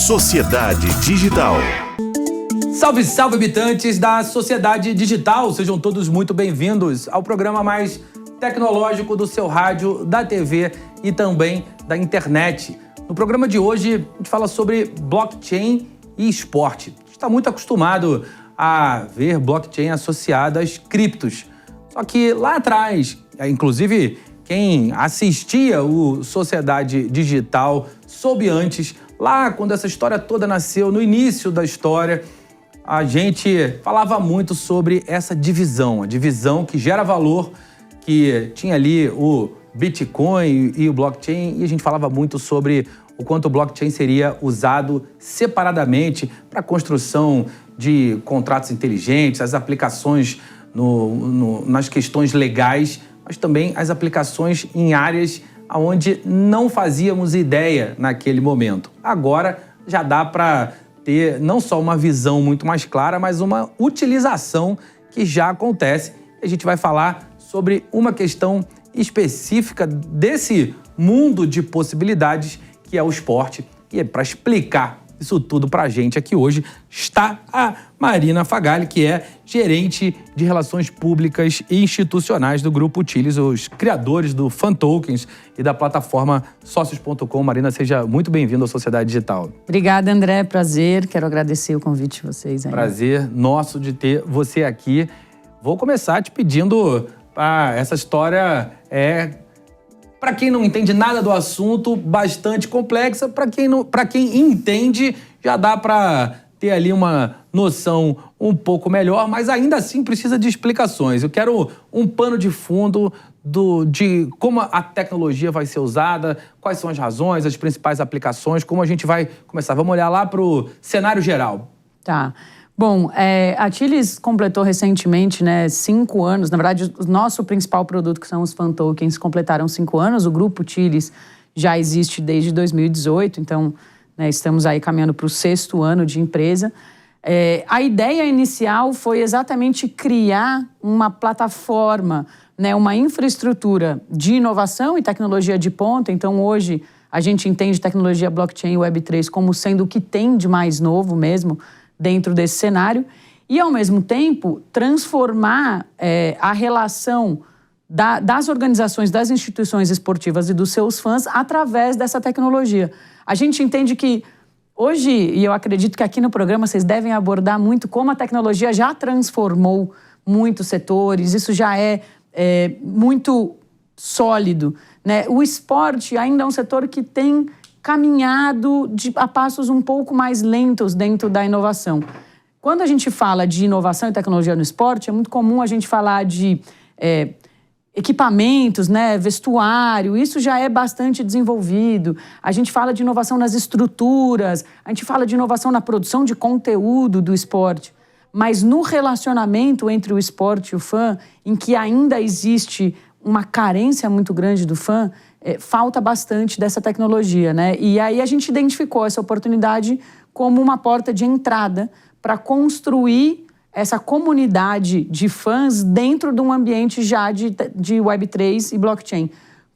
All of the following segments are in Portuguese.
Sociedade Digital. Salve, salve, habitantes da Sociedade Digital! Sejam todos muito bem-vindos ao programa mais tecnológico do seu rádio, da TV e também da internet. No programa de hoje, a gente fala sobre blockchain e esporte. A gente está muito acostumado a ver blockchain associada às criptos. Só que lá atrás, inclusive quem assistia o Sociedade Digital soube antes, lá quando essa história toda nasceu, no início da história, a gente falava muito sobre essa divisão, a divisão que gera valor, que tinha ali o Bitcoin e o blockchain, e a gente falava muito sobre o quanto o blockchain seria usado separadamente para a construção de contratos inteligentes, as aplicações nas questões legais, mas também as aplicações em áreas onde não fazíamos ideia naquele momento. Agora já dá para ter não só uma visão muito mais clara, mas uma utilização que já acontece. A gente vai falar sobre uma questão específica desse mundo de possibilidades que é o esporte. E para explicar isso tudo para a gente aqui hoje está a Marina Fagali, que é gerente de relações públicas e institucionais do Grupo Utilis, os criadores do FanTokens e da plataforma Sócios.com. Marina, seja muito bem-vinda à Sociedade Digital. Obrigada, André. Prazer. Quero agradecer o convite de vocês aí. Prazer nosso de ter você aqui. Vou começar te pedindo essa história para quem não entende nada do assunto, bastante complexa. Para quem entende, já dá para ter ali uma noção um pouco melhor, mas ainda assim precisa de explicações. Eu quero um pano de fundo de como a tecnologia vai ser usada, quais são as razões, as principais aplicações, como a gente vai começar. Vamos olhar lá para o cenário geral. Tá. Bom, a Utilis completou recentemente, 5 anos. Na verdade, o nosso principal produto, que são os FanTokens, completaram 5 anos. O Grupo Utilis já existe desde 2018, então estamos aí caminhando para o 6º ano de empresa. A ideia inicial foi exatamente criar uma plataforma, uma infraestrutura de inovação e tecnologia de ponta. Então, hoje, a gente entende tecnologia blockchain e Web3 como sendo o que tem de mais novo mesmo dentro desse cenário, e, ao mesmo tempo, transformar a relação das organizações, das instituições esportivas e dos seus fãs através dessa tecnologia. A gente entende que hoje, e eu acredito que aqui no programa vocês devem abordar muito como a tecnologia já transformou muitos setores, isso já é muito sólido, O esporte ainda é um setor que tem caminhado a passos um pouco mais lentos dentro da inovação. Quando a gente fala de inovação e tecnologia no esporte, é muito comum a gente falar de equipamentos, vestuário, isso já é bastante desenvolvido. A gente fala de inovação nas estruturas, a gente fala de inovação na produção de conteúdo do esporte. Mas no relacionamento entre o esporte e o fã, em que ainda existe uma carência muito grande do fã, falta bastante dessa tecnologia, E aí a gente identificou essa oportunidade como uma porta de entrada para construir essa comunidade de fãs dentro de um ambiente já de Web3 e blockchain.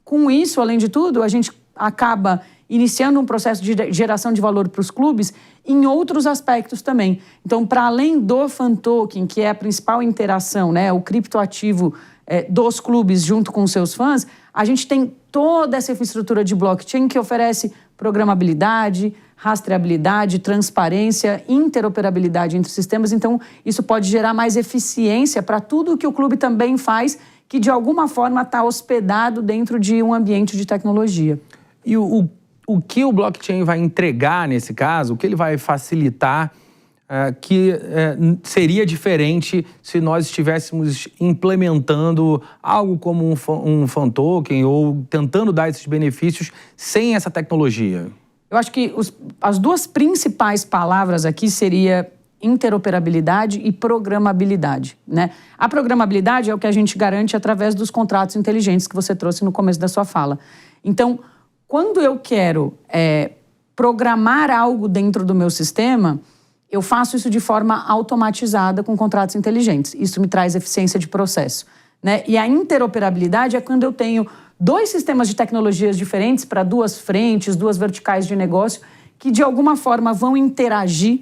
Com isso, além de tudo, a gente acaba iniciando um processo de geração de valor para os clubes em outros aspectos também. Então, para além do FanToken, que é a principal interação, o criptoativo dos clubes junto com os seus fãs, a gente tem toda essa infraestrutura de blockchain que oferece programabilidade, rastreabilidade, transparência, interoperabilidade entre sistemas. Então, isso pode gerar mais eficiência para tudo que o clube também faz, que de alguma forma está hospedado dentro de um ambiente de tecnologia. E o que o blockchain vai entregar nesse caso, o que ele vai facilitar, que seria diferente se nós estivéssemos implementando algo como um FanToken ou tentando dar esses benefícios sem essa tecnologia? Eu acho que as duas principais palavras aqui seria interoperabilidade e programabilidade, A programabilidade é o que a gente garante através dos contratos inteligentes que você trouxe no começo da sua fala. Então, quando eu quero programar algo dentro do meu sistema, eu faço isso de forma automatizada com contratos inteligentes. Isso me traz eficiência de processo, E a interoperabilidade é quando eu tenho 2 sistemas de tecnologias diferentes para 2 frentes, 2 verticais de negócio, que de alguma forma vão interagir.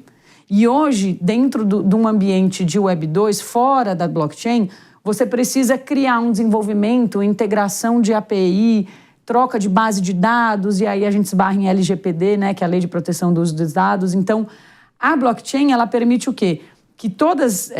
E hoje, dentro de um ambiente de Web 2, fora da blockchain, você precisa criar um desenvolvimento, integração de API, troca de base de dados, e aí a gente esbarra em LGPD, né, que é a Lei de Proteção do Uso dos Dados. Então, a blockchain, ela permite o quê? Que todos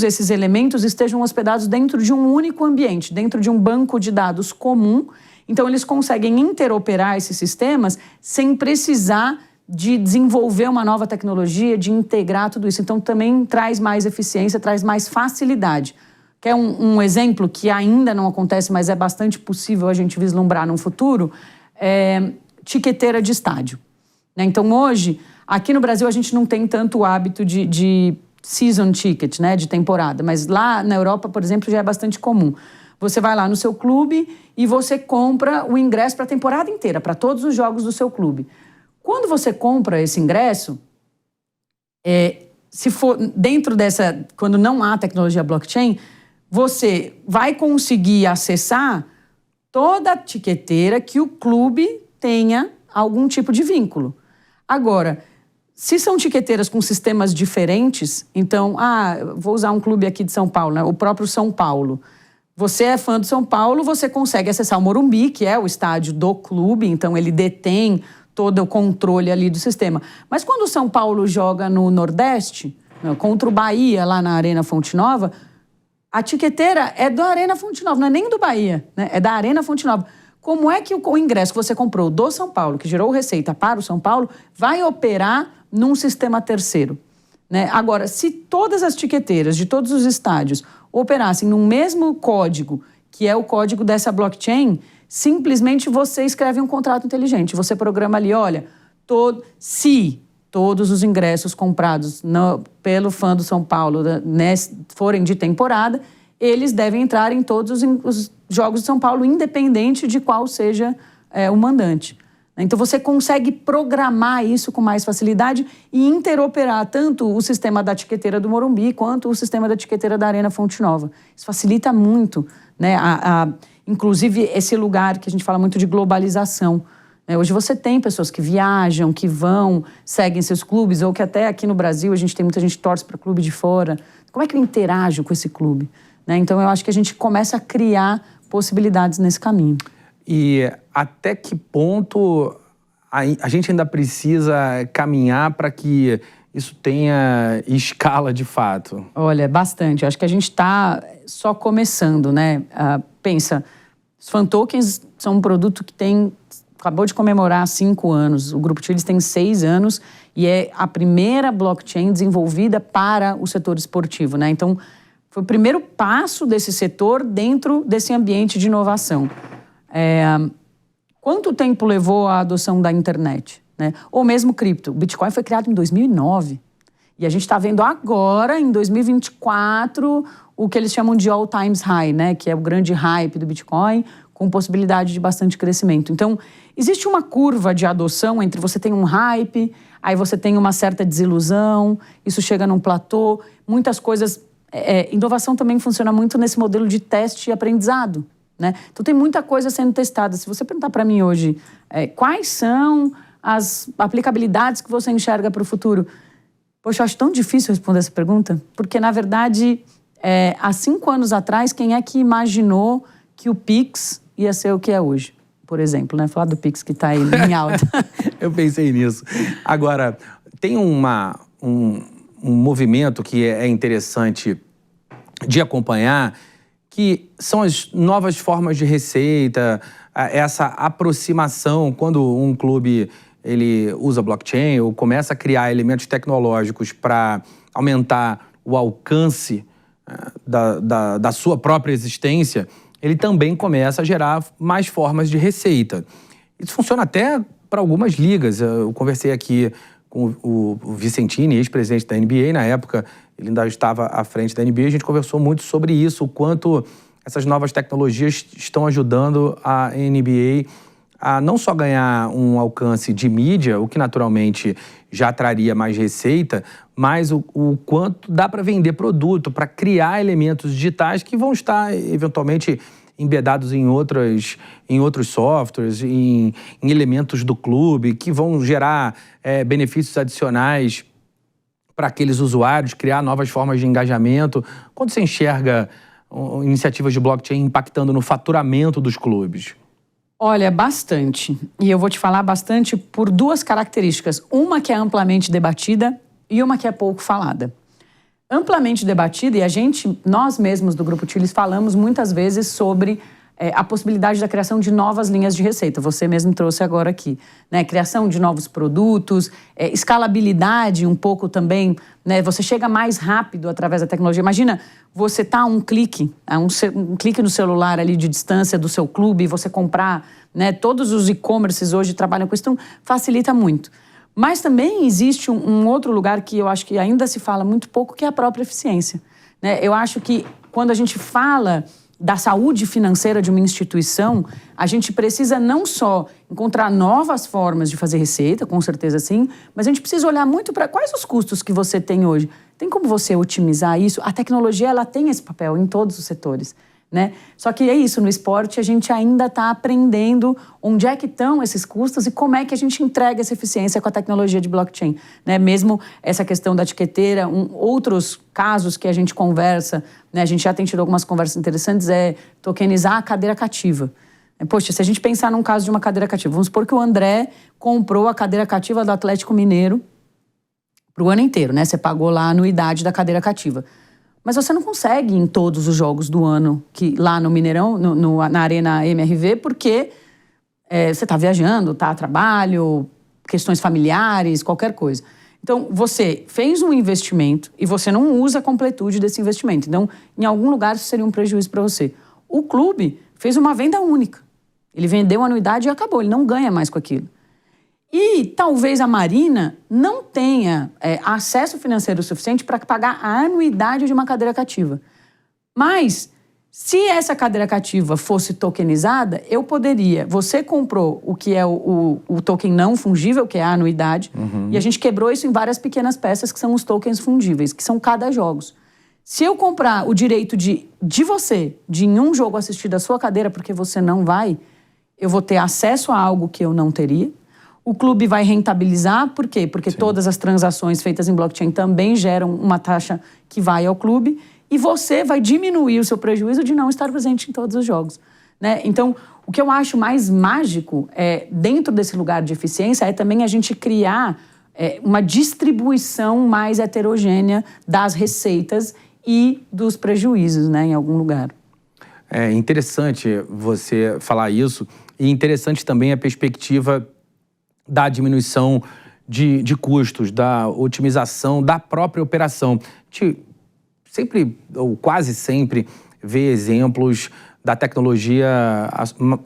esses elementos estejam hospedados dentro de um único ambiente, dentro de um banco de dados comum. Então, eles conseguem interoperar esses sistemas sem precisar de desenvolver uma nova tecnologia, de integrar tudo isso. Então, também traz mais eficiência, traz mais facilidade. Quer um exemplo que ainda não acontece, mas é bastante possível a gente vislumbrar no futuro? Tiqueteira de estádio. Então, hoje, aqui no Brasil, a gente não tem tanto o hábito de season ticket, né, de temporada. Mas lá na Europa, por exemplo, já é bastante comum. Você vai lá no seu clube e você compra o ingresso para a temporada inteira, para todos os jogos do seu clube. Quando você compra esse ingresso, se for dentro dessa, quando não há tecnologia blockchain, você vai conseguir acessar toda a tiqueteira que o clube tenha algum tipo de vínculo. Agora, se são tiqueteiras com sistemas diferentes, então, vou usar um clube aqui de São Paulo, né? O próprio São Paulo. Você é fã do São Paulo, você consegue acessar o Morumbi, que é o estádio do clube, então ele detém todo o controle ali do sistema. Mas quando o São Paulo joga no Nordeste, contra o Bahia, lá na Arena Fonte Nova, a tiqueteira é da Arena Fonte Nova, não é nem do Bahia, né? É da Arena Fonte Nova. Como é que o ingresso que você comprou do São Paulo, que gerou receita para o São Paulo, vai operar num sistema terceiro, né? Agora, se todas as tiqueteiras de todos os estádios operassem no mesmo código, que é o código dessa blockchain, simplesmente você escreve um contrato inteligente. Você programa ali, olha, se todos os ingressos comprados pelo fã do São Paulo, né, forem de temporada, eles devem entrar em todos os jogos de São Paulo, independente de qual seja o mandante. Então, você consegue programar isso com mais facilidade e interoperar tanto o sistema da tiqueteira do Morumbi quanto o sistema da tiqueteira da Arena Fonte Nova. Isso facilita muito, né? Inclusive, esse lugar que a gente fala muito de globalização. Hoje você tem pessoas que viajam, que vão, seguem seus clubes, ou que até aqui no Brasil a gente tem muita gente que torce para clube de fora. Como é que eu interajo com esse clube? Então, eu acho que a gente começa a criar possibilidades nesse caminho. E até que ponto a gente ainda precisa caminhar para que isso tenha escala de fato? Olha, bastante. Eu acho que a gente está só começando, né? Pensa, os fan tokens são um produto que acabou de comemorar 5 anos. O Grupo Tilis tem 6 anos e é a primeira blockchain desenvolvida para o setor esportivo, né? Então, foi o primeiro passo desse setor dentro desse ambiente de inovação. Quanto tempo levou a adoção da internet, né? Ou mesmo cripto. O Bitcoin foi criado em 2009. E a gente está vendo agora, em 2024, o que eles chamam de all times high, né? Que é o grande hype do Bitcoin, com possibilidade de bastante crescimento. Então, existe uma curva de adoção entre você tem um hype, aí você tem uma certa desilusão, isso chega num platô, muitas coisas... inovação também funciona muito nesse modelo de teste e aprendizado, né? Então, tem muita coisa sendo testada. Se você perguntar para mim hoje quais são as aplicabilidades que você enxerga para o futuro, poxa, eu acho tão difícil responder essa pergunta, porque, na verdade, há 5 anos atrás, quem é que imaginou que o Pix ia ser o que é hoje, por exemplo, né? Falar do Pix que está aí em alta. Eu pensei nisso. Agora, tem um movimento que é interessante de acompanhar, que são as novas formas de receita, essa aproximação, quando um clube ele usa blockchain ou começa a criar elementos tecnológicos para aumentar o alcance da sua própria existência, ele também começa a gerar mais formas de receita. Isso funciona até para algumas ligas. Eu conversei aqui com o Vicentini, ex-presidente da NBA, na época ele ainda estava à frente da NBA, a gente conversou muito sobre isso, o quanto essas novas tecnologias estão ajudando a NBA a não só ganhar um alcance de mídia, o que naturalmente já traria mais receita, mas o quanto dá para vender produto, para criar elementos digitais que vão estar eventualmente embedados em outros softwares, em elementos do clube, que vão gerar benefícios adicionais para aqueles usuários, criar novas formas de engajamento. Quando você enxerga iniciativas de blockchain impactando no faturamento dos clubes? Olha, bastante. E eu vou te falar bastante por duas características. Uma que é amplamente debatida e uma que é pouco falada. Amplamente debatida, e nós mesmos do Grupo Tilis falamos muitas vezes sobre a possibilidade da criação de novas linhas de receita. Você mesmo trouxe agora aqui, né? Criação de novos produtos, escalabilidade um pouco também, né? Você chega mais rápido através da tecnologia. Imagina, você tá a um clique no celular ali de distância do seu clube, e você comprar, né? Todos os e-commerces hoje trabalham com isso, então facilita muito. Mas também existe um outro lugar que eu acho que ainda se fala muito pouco, que é a própria eficiência, né? Eu acho que quando a gente fala da saúde financeira de uma instituição, a gente precisa não só encontrar novas formas de fazer receita, com certeza sim, mas a gente precisa olhar muito para quais os custos que você tem hoje. Tem como você otimizar isso? A tecnologia, ela tem esse papel em todos os setores, né? Só que é isso, no esporte a gente ainda está aprendendo onde é que estão esses custos e como é que a gente entrega essa eficiência com a tecnologia de blockchain, né? Mesmo essa questão da etiqueteira, outros casos que a gente conversa, né? A gente já tem tido algumas conversas interessantes, tokenizar a cadeira cativa. Poxa, se a gente pensar num caso de uma cadeira cativa, vamos supor que o André comprou a cadeira cativa do Atlético Mineiro para o ano inteiro, né? Você pagou lá a anuidade da cadeira cativa. Mas você não consegue em todos os jogos do ano, lá no Mineirão, na Arena MRV, porque você está viajando, está a trabalho, questões familiares, qualquer coisa. Então, você fez um investimento e você não usa a completude desse investimento. Então, em algum lugar, isso seria um prejuízo para você. O clube fez uma venda única. Ele vendeu a anuidade e acabou, ele não ganha mais com aquilo. E talvez a Marina não tenha acesso financeiro suficiente para pagar a anuidade de uma cadeira cativa. Mas, se essa cadeira cativa fosse tokenizada, eu poderia... Você comprou o que é o token não fungível, que é a anuidade, e a gente quebrou isso em várias pequenas peças, que são os tokens fungíveis, que são cada jogos. Se eu comprar o direito de você, de em um jogo assistir da sua cadeira, porque você não vai, eu vou ter acesso a algo que eu não teria. O clube vai rentabilizar, por quê? Porque sim, todas as transações feitas em blockchain também geram uma taxa que vai ao clube, e você vai diminuir o seu prejuízo de não estar presente em todos os jogos, né? Então, o que eu acho mais mágico dentro desse lugar de eficiência é também a gente criar uma distribuição mais heterogênea das receitas e dos prejuízos, né, em algum lugar. É interessante você falar isso, e interessante também a perspectiva da diminuição de custos, da otimização da própria operação. A gente sempre, ou quase sempre, vê exemplos da tecnologia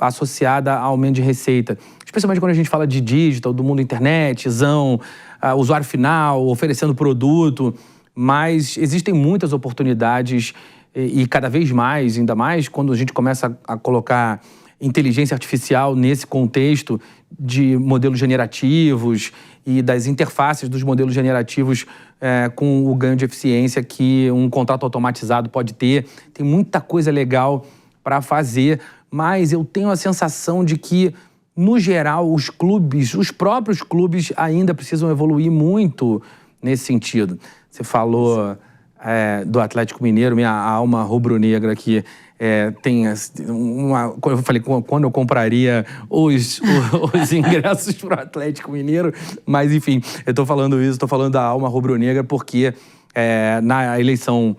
associada ao aumento de receita. Especialmente quando a gente fala de digital, do mundo internetzão, usuário final, oferecendo produto. Mas existem muitas oportunidades e cada vez mais, ainda mais quando a gente começa a colocar inteligência artificial nesse contexto de modelos generativos e das interfaces dos modelos generativos com o ganho de eficiência que um contrato automatizado pode ter. Tem muita coisa legal para fazer, mas eu tenho a sensação de que, no geral, os próprios clubes ainda precisam evoluir muito nesse sentido. Você falou do Atlético Mineiro, minha alma rubro-negra aqui tem uma... Eu falei quando eu compraria os ingressos para o Atlético Mineiro, mas enfim, eu estou falando da alma rubro-negra porque na eleição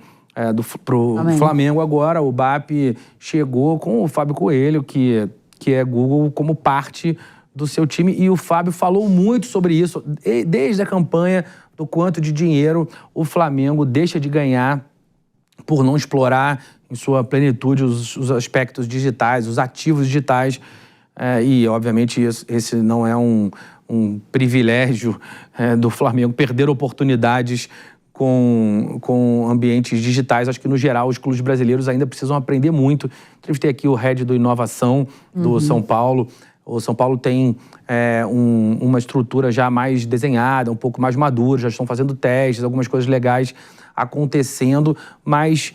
pro Flamengo agora, o BAP chegou com o Fábio Coelho, que é Google, como parte do seu time, e o Fábio falou muito sobre isso, desde a campanha, do quanto de dinheiro o Flamengo deixa de ganhar por não explorar em sua plenitude os aspectos digitais, os ativos digitais. E, obviamente, esse não é um privilégio do Flamengo perder oportunidades com ambientes digitais. Acho que, no geral, os clubes brasileiros ainda precisam aprender muito. Entrevistei aqui o head do Inovação, do São Paulo, O São Paulo tem uma estrutura já mais desenhada, um pouco mais madura, já estão fazendo testes, algumas coisas legais acontecendo, mas,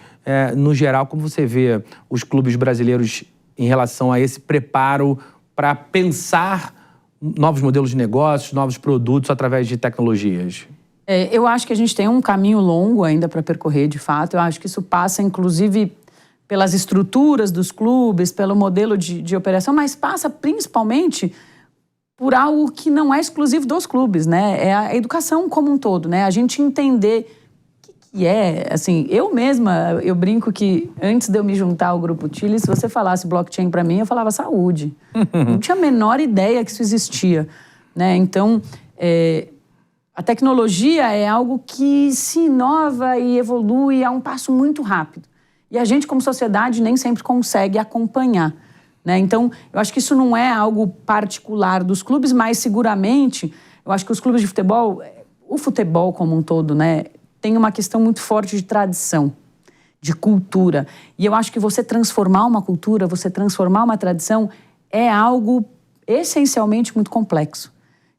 no geral, como você vê os clubes brasileiros em relação a esse preparo para pensar novos modelos de negócios, novos produtos através de tecnologias? Eu acho que a gente tem um caminho longo ainda para percorrer, de fato. Eu acho que isso passa, inclusive, pelas estruturas dos clubes, pelo modelo de operação, mas passa principalmente por algo que não é exclusivo dos clubes, né? É a educação como um todo, né? A gente entender o que é, assim, eu mesma, eu brinco que antes de eu me juntar ao Grupo Tilly, se você falasse blockchain para mim, eu falava saúde. Não tinha a menor ideia que isso existia, né? Então, a tecnologia é algo que se inova e evolui a um passo muito rápido. E a gente, como sociedade, nem sempre consegue acompanhar, né? Então, eu acho que isso não é algo particular dos clubes, mas seguramente, eu acho que os clubes de futebol, o futebol como um todo, né, tem uma questão muito forte de tradição, de cultura. E eu acho que você transformar uma cultura, você transformar uma tradição, é algo essencialmente muito complexo.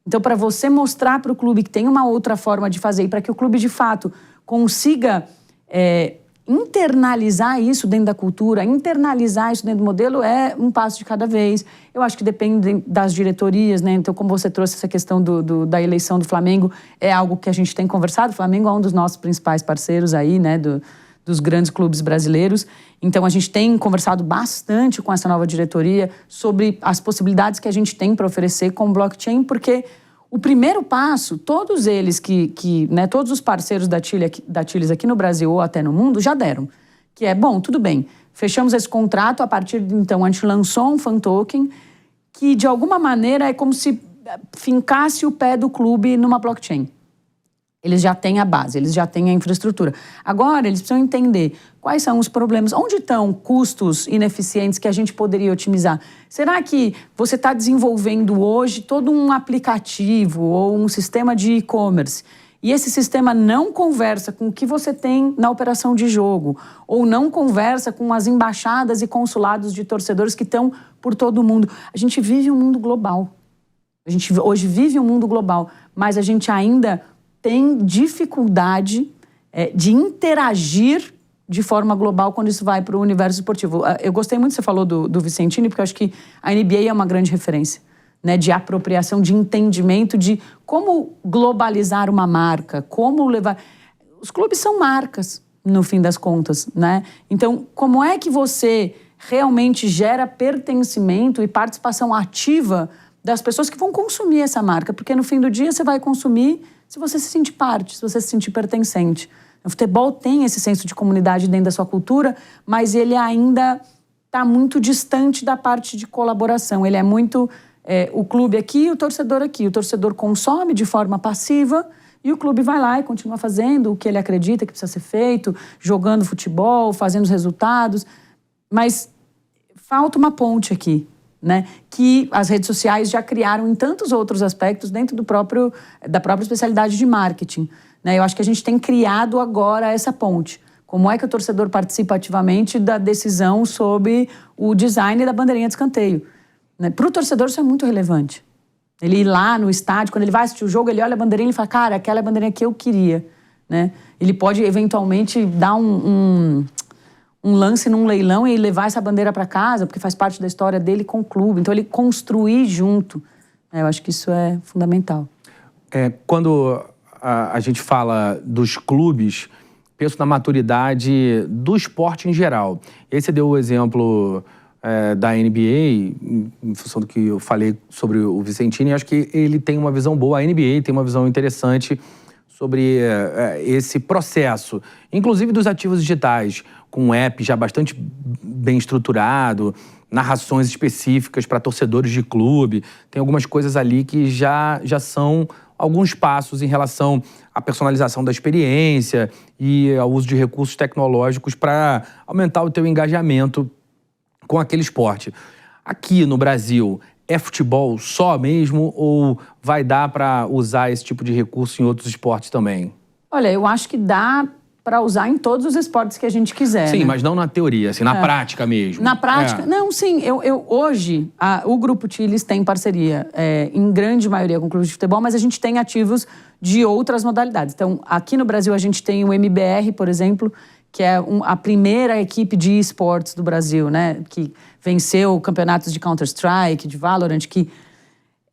Então, para você mostrar para o clube que tem uma outra forma de fazer e para que o clube, de fato, consiga internalizar isso dentro da cultura, internalizar isso dentro do modelo, é um passo de cada vez. Eu acho que depende das diretorias, né? Então, como você trouxe essa questão da eleição do Flamengo, é algo que a gente tem conversado. O Flamengo é um dos nossos principais parceiros aí, né? Dos grandes clubes brasileiros. Então, a gente tem conversado bastante com essa nova diretoria sobre as possibilidades que a gente tem para oferecer com o blockchain, porque o primeiro passo, todos eles né, todos os parceiros da Tilly aqui no Brasil ou até no mundo já deram. Que é, bom, tudo bem, fechamos esse contrato, a partir de então a gente lançou um fan token que, de alguma maneira, é como se fincasse o pé do clube numa blockchain. Eles já têm a base, eles já têm a infraestrutura. Agora, eles precisam entender quais são os problemas, onde estão custos ineficientes que a gente poderia otimizar. Será que você está desenvolvendo hoje todo um aplicativo ou um sistema de e-commerce e esse sistema não conversa com o que você tem na operação de jogo ou não conversa com as embaixadas e consulados de torcedores que estão por todo o mundo? A gente vive um mundo global. A gente hoje vive um mundo global, mas a gente ainda tem dificuldade de interagir de forma global quando isso vai para o universo esportivo. Eu gostei muito que você falou do Vicentini, porque eu acho que a NBA é uma grande referência, né, de apropriação, de entendimento de como globalizar uma marca, como levar... Os clubes são marcas, no fim das contas, né? Então, como é que você realmente gera pertencimento e participação ativa das pessoas que vão consumir essa marca? Porque no fim do dia você vai consumir se você se sentir parte, se você se sentir pertencente. O futebol tem esse senso de comunidade dentro da sua cultura, mas ele ainda está muito distante da parte de colaboração. Ele é muito o clube aqui e o torcedor aqui. O torcedor consome de forma passiva e o clube vai lá e continua fazendo o que ele acredita que precisa ser feito, jogando futebol, fazendo os resultados. Mas falta uma ponte aqui, né, que as redes sociais já criaram em tantos outros aspectos dentro da própria especialidade de marketing, né? Eu acho que a gente tem criado agora essa ponte. Como é que o torcedor participa ativamente da decisão sobre o design da bandeirinha de escanteio, né? Para o torcedor isso é muito relevante. Ele ir lá no estádio, quando ele vai assistir o jogo, ele olha a bandeirinha e fala, cara, aquela é a bandeirinha que eu queria, né? Ele pode eventualmente dar um lance num leilão e levar essa bandeira para casa, porque faz parte da história dele com o clube. Então, ele construir junto. Eu acho que isso é fundamental. Quando a gente fala dos clubes, penso na maturidade do esporte em geral. E aí você deu o exemplo da NBA, em função do que eu falei sobre o Vicentini, acho que ele tem uma visão boa, a NBA tem uma visão interessante sobre esse processo, inclusive dos ativos digitais, com um app já bastante bem estruturado, narrações específicas para torcedores de clube. Tem algumas coisas ali que já são alguns passos em relação à personalização da experiência e ao uso de recursos tecnológicos para aumentar o teu engajamento com aquele esporte. Aqui no Brasil, é futebol só mesmo ou vai dar para usar esse tipo de recurso em outros esportes também? Olha, eu acho que dá para usar em todos os esportes que a gente quiser. Sim, né? Mas não na teoria, assim, na prática mesmo. Na prática, não, sim. Hoje, o Grupo Tilis tem parceria, em grande maioria, com clubes de futebol, mas a gente tem ativos de outras modalidades. Então, aqui no Brasil, a gente tem o MBR, por exemplo, que é a primeira equipe de esportes do Brasil, né? Que venceu campeonatos de Counter-Strike, de Valorant, que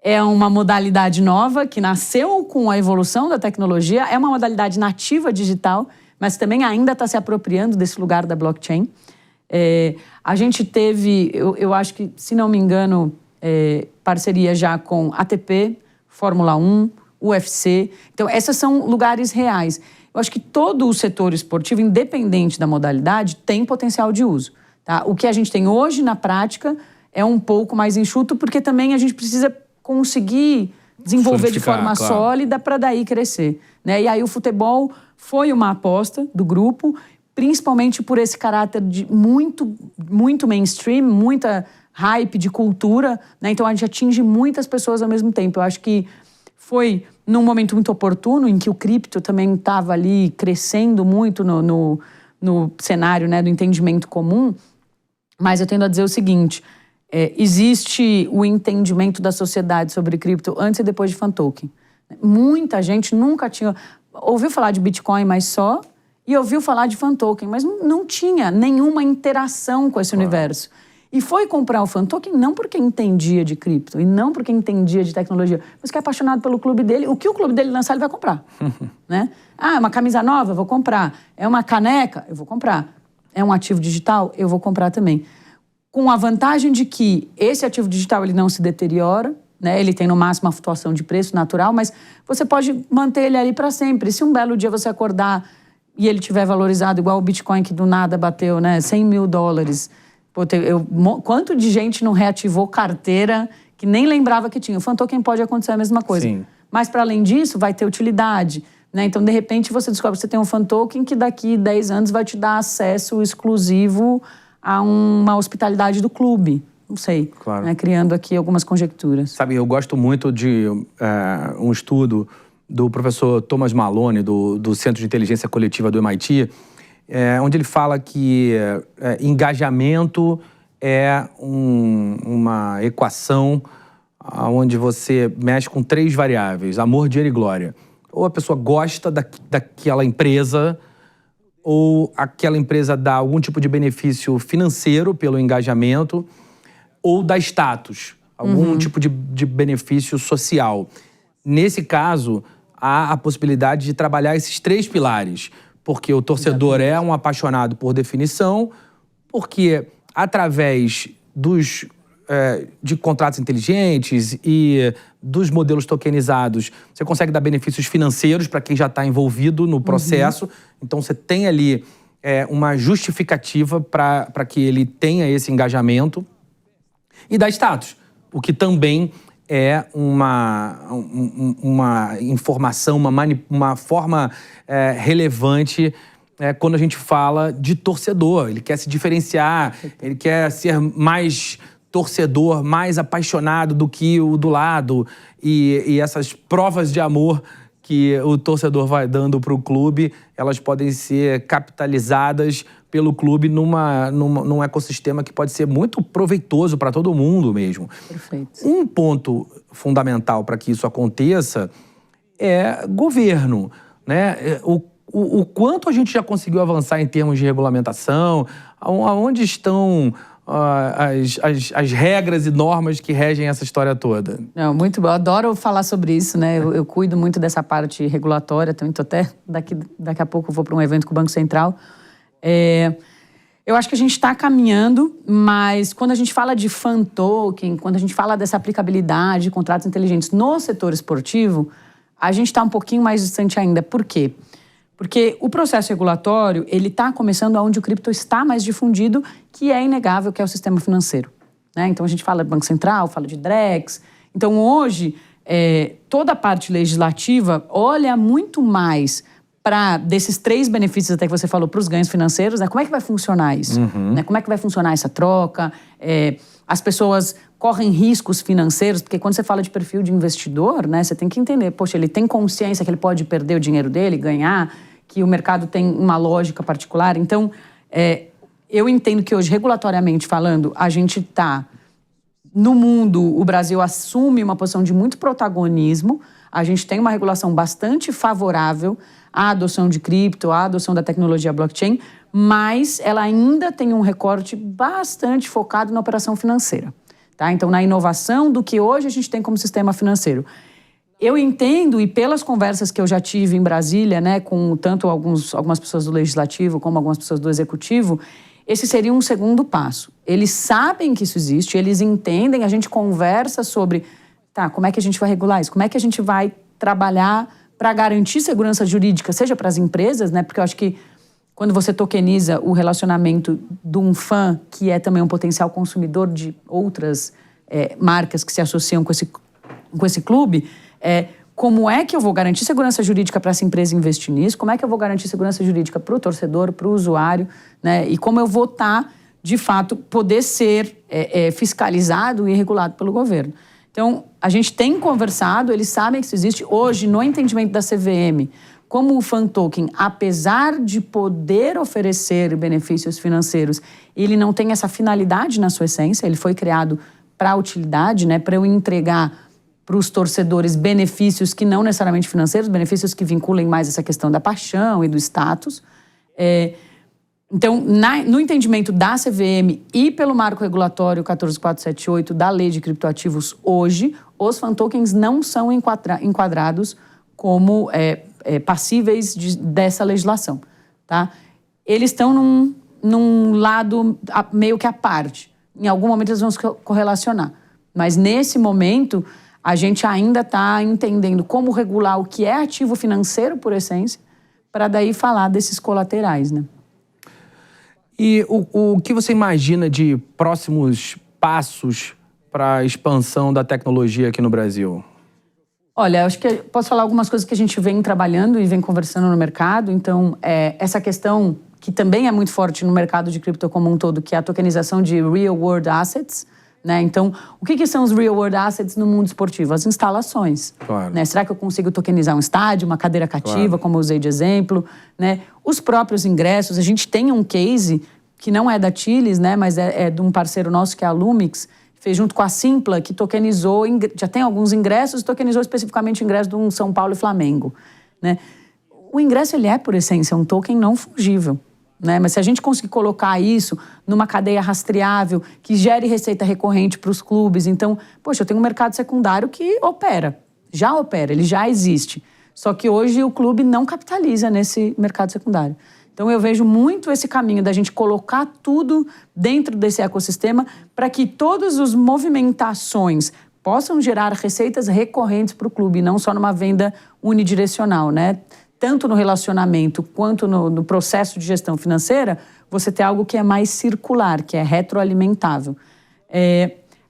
é uma modalidade nova, que nasceu com a evolução da tecnologia, é uma modalidade nativa digital, mas também ainda está se apropriando desse lugar da blockchain. A gente teve, eu acho que, se não me engano, parceria já com ATP, Fórmula 1, UFC. Então, esses são lugares reais. Eu acho que todo o setor esportivo, independente da modalidade, tem potencial de uso. Tá? O que a gente tem hoje, na prática, é um pouco mais enxuto, porque também a gente precisa conseguir desenvolver de forma sólida para daí crescer. Né? E aí o futebol foi uma aposta do grupo, principalmente por esse caráter de muito mainstream, muita hype de cultura. Né? Então a gente atinge muitas pessoas ao mesmo tempo. Eu acho que foi num momento muito oportuno, em que o cripto também estava ali crescendo muito no cenário, né, do entendimento comum. Mas eu tendo a dizer o seguinte... existe o entendimento da sociedade sobre cripto antes e depois de fan token. Muita gente nunca tinha... ouviu falar de Bitcoin, mas só, e ouviu falar de fan token, mas não tinha nenhuma interação com esse universo. E foi comprar o fan token não porque entendia de cripto, e não porque entendia de tecnologia, mas que é apaixonado pelo clube dele. O que o clube dele lançar, ele vai comprar. Né? É uma camisa nova? Eu vou comprar. É uma caneca? Eu vou comprar. É um ativo digital? Eu vou comprar também. Com a vantagem de que esse ativo digital ele não se deteriora, né? Ele tem no máximo uma flutuação de preço natural, mas você pode manter ele ali para sempre. Se um belo dia você acordar e ele tiver valorizado igual o Bitcoin, que do nada bateu, né, $100 mil, quanto de gente não reativou carteira que nem lembrava que tinha? O fan token pode acontecer a mesma coisa. Sim. Mas, para além disso, vai ter utilidade. Né? Então, de repente, você descobre que você tem um fan token que daqui 10 anos vai te dar acesso exclusivo a uma hospitalidade do clube. Não sei, claro. Né? Criando aqui algumas conjecturas. Sabe, eu gosto muito de um estudo do professor Thomas Malone, do Centro de Inteligência Coletiva do MIT, onde ele fala que engajamento é uma equação onde você mexe com 3 variáveis, amor, dinheiro e glória. Ou a pessoa gosta daquela empresa, ou aquela empresa dá algum tipo de benefício financeiro pelo engajamento, ou dá status, algum tipo de benefício social. Nesse caso, há a possibilidade de trabalhar esses 3 pilares, porque o torcedor é um apaixonado por definição, porque através de contratos inteligentes e dos modelos tokenizados, você consegue dar benefícios financeiros para quem já está envolvido no processo. Então, você tem ali uma justificativa para que ele tenha esse engajamento. E dá status, o que também é uma informação, uma forma relevante quando a gente fala de torcedor. Ele quer se diferenciar, ele quer ser mais torcedor, mais apaixonado do que o do lado. E essas provas de amor que o torcedor vai dando para o clube, elas podem ser capitalizadas pelo clube num ecossistema que pode ser muito proveitoso para todo mundo mesmo. Perfeito. Um ponto fundamental para que isso aconteça é governo, né? O quanto a gente já conseguiu avançar em termos de regulamentação, aonde estão as regras e normas que regem essa história toda? Não, muito bom. Eu adoro falar sobre isso, né? Eu cuido muito dessa parte regulatória, então até daqui a pouco eu vou para um evento com o Banco Central. Eu acho que a gente está caminhando, mas quando a gente fala de fan token, quando a gente fala dessa aplicabilidade de contratos inteligentes no setor esportivo, a gente está um pouquinho mais distante ainda. Por quê? Porque o processo regulatório, ele está começando onde o cripto está mais difundido, que é inegável, que é o sistema financeiro. Né? Então, a gente fala de Banco Central, fala de DREX. Então, hoje, toda a parte legislativa olha muito mais para desses 3 benefícios até que você falou, para os ganhos financeiros, né? Como é que vai funcionar isso? Né? Como é que vai funcionar essa troca? As pessoas correm riscos financeiros, porque quando você fala de perfil de investidor, né, você tem que entender, poxa, ele tem consciência que ele pode perder o dinheiro dele, ganhar, que o mercado tem uma lógica particular. Então, eu entendo que hoje, regulatoriamente falando, a gente está... No mundo, o Brasil assume uma posição de muito protagonismo. A gente tem uma regulação bastante favorável à adoção de cripto, à adoção da tecnologia blockchain, mas ela ainda tem um recorte bastante focado na operação financeira. Tá? Então, na inovação do que hoje a gente tem como sistema financeiro. Eu entendo, e pelas conversas que eu já tive em Brasília, né, com tanto algumas pessoas do Legislativo como algumas pessoas do Executivo, esse seria um segundo passo. Eles sabem que isso existe, eles entendem, a gente conversa sobre, como é que a gente vai regular isso? Como é que a gente vai trabalhar para garantir segurança jurídica, seja para as empresas, né? Porque eu acho que quando você tokeniza o relacionamento de um fã, que é também um potencial consumidor de outras marcas que se associam com esse clube, como é que eu vou garantir segurança jurídica para essa empresa investir nisso? Como é que eu vou garantir segurança jurídica para o torcedor, para o usuário, né? E como eu vou de fato, poder ser fiscalizado e regulado pelo governo. Então, a gente tem conversado, eles sabem que isso existe. Hoje, no entendimento da CVM, como o Fan Token, apesar de poder oferecer benefícios financeiros, ele não tem essa finalidade na sua essência, ele foi criado para a utilidade, né? Para eu entregar para os torcedores benefícios que não necessariamente financeiros, benefícios que vinculem mais essa questão da paixão e do status. Então, no entendimento da CVM e pelo marco regulatório 14478 da Lei de Criptoativos hoje, os fan tokens não são enquadrados como passíveis dessa legislação. Tá? Eles estão num lado meio que à parte. Em algum momento eles vão se correlacionar. Mas nesse momento, a gente ainda está entendendo como regular o que é ativo financeiro, por essência, para daí falar desses colaterais, né? E o que você imagina de próximos passos para a expansão da tecnologia aqui no Brasil? Olha, acho que posso falar algumas coisas que a gente vem trabalhando e vem conversando no mercado. Então, essa questão que também é muito forte no mercado de cripto como um todo, que é a tokenização de real world assets, né? Então, o que são os real world assets no mundo esportivo? As instalações. Claro. Né? Será que eu consigo tokenizar um estádio, uma cadeira cativa, claro, como eu usei de exemplo? Né? Os próprios ingressos. A gente tem um case que não é da Tilis, né? Mas é de um parceiro nosso que é a Lumix, fez junto com a Simpla, que tokenizou, já tem alguns ingressos, tokenizou especificamente o ingresso de um São Paulo e Flamengo. Né? O ingresso, ele é, por essência, um token não fungível. Né? Mas se a gente conseguir colocar isso numa cadeia rastreável, que gere receita recorrente para os clubes, então, poxa, eu tenho um mercado secundário que já opera, ele já existe. Só que hoje o clube não capitaliza nesse mercado secundário. Então eu vejo muito esse caminho da gente colocar tudo dentro desse ecossistema para que todas as movimentações possam gerar receitas recorrentes para o clube, não só numa venda unidirecional, né? Tanto no relacionamento quanto no processo de gestão financeira, você tem algo que é mais circular, que é retroalimentável.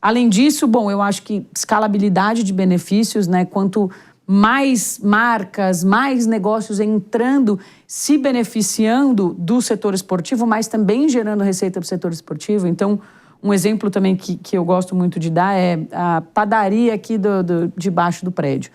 Além disso, bom, eu acho que escalabilidade de benefícios, né? Quanto mais marcas, mais negócios entrando, se beneficiando do setor esportivo, mas também gerando receita para o setor esportivo. Então, um exemplo também que eu gosto muito de dar é a padaria aqui debaixo do prédio.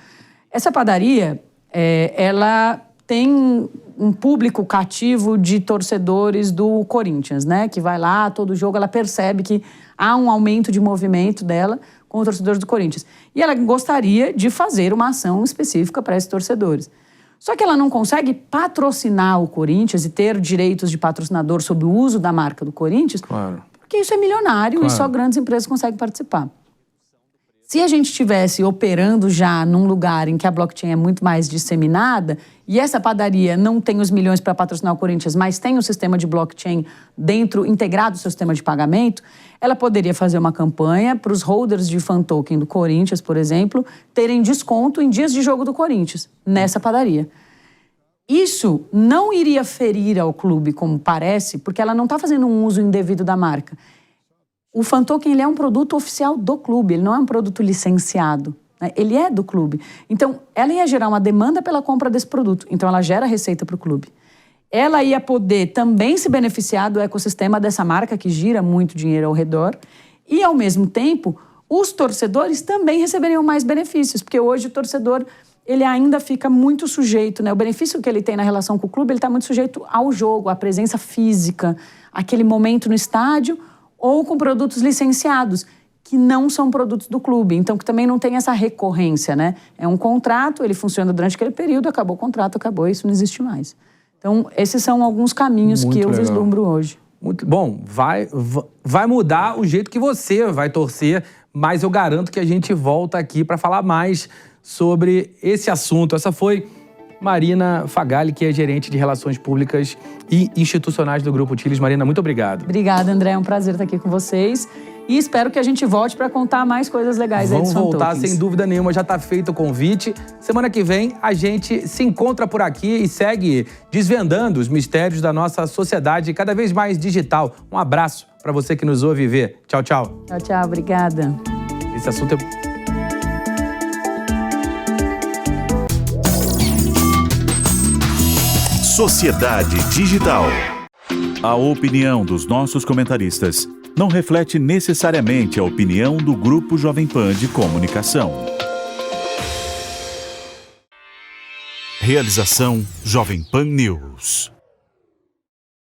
Essa padaria, ela tem um público cativo de torcedores do Corinthians, né? Que vai lá, todo jogo, ela percebe que há um aumento de movimento dela com os torcedores do Corinthians. E ela gostaria de fazer uma ação específica para esses torcedores. Só que ela não consegue patrocinar o Corinthians e ter direitos de patrocinador sobre o uso da marca do Corinthians, claro, porque isso é milionário, claro, e só grandes empresas conseguem participar. Se a gente estivesse operando já num lugar em que a blockchain é muito mais disseminada e essa padaria não tem os milhões para patrocinar o Corinthians, mas tem o sistema de blockchain integrado no seu sistema de pagamento, ela poderia fazer uma campanha para os holders de fan token do Corinthians, por exemplo, terem desconto em dias de jogo do Corinthians, nessa padaria. Isso não iria ferir ao clube, como parece, porque ela não está fazendo um uso indevido da marca. O fan token, ele é um produto oficial do clube, ele não é um produto licenciado, né? Ele é do clube. Então, ela ia gerar uma demanda pela compra desse produto, então ela gera receita para o clube. Ela ia poder também se beneficiar do ecossistema dessa marca, que gira muito dinheiro ao redor, e, ao mesmo tempo, os torcedores também receberiam mais benefícios, porque hoje o torcedor, ele ainda fica muito sujeito, né? O benefício que ele tem na relação com o clube, ele está muito sujeito ao jogo, à presença física, aquele momento no estádio, ou com produtos licenciados, que não são produtos do clube. Então, que também não tem essa recorrência, né? É um contrato, ele funciona durante aquele período, acabou o contrato, acabou, isso não existe mais. Então, esses são alguns caminhos Muito que eu legal. vislumbro hoje. Muito bom, vai mudar o jeito que você vai torcer, mas eu garanto que a gente volta aqui para falar mais sobre esse assunto. Essa foi Marina Fagali, que é gerente de Relações Públicas e Institucionais do Grupo Tilis. Marina, muito obrigado. Obrigada, André, é um prazer estar aqui com vocês. E espero que a gente volte para contar mais coisas legais aí dos Vamos voltar, Fantokens. sem dúvida nenhuma, já está feito o convite. Semana que vem a gente se encontra por aqui e segue desvendando os mistérios da nossa sociedade cada vez mais digital. Um abraço para você que nos ouve ver. Tchau, tchau. Tchau, tchau, obrigada. Esse assunto é... Sociedade Digital. A opinião dos nossos comentaristas não reflete necessariamente a opinião do Grupo Jovem Pan de Comunicação. Realização Jovem Pan News.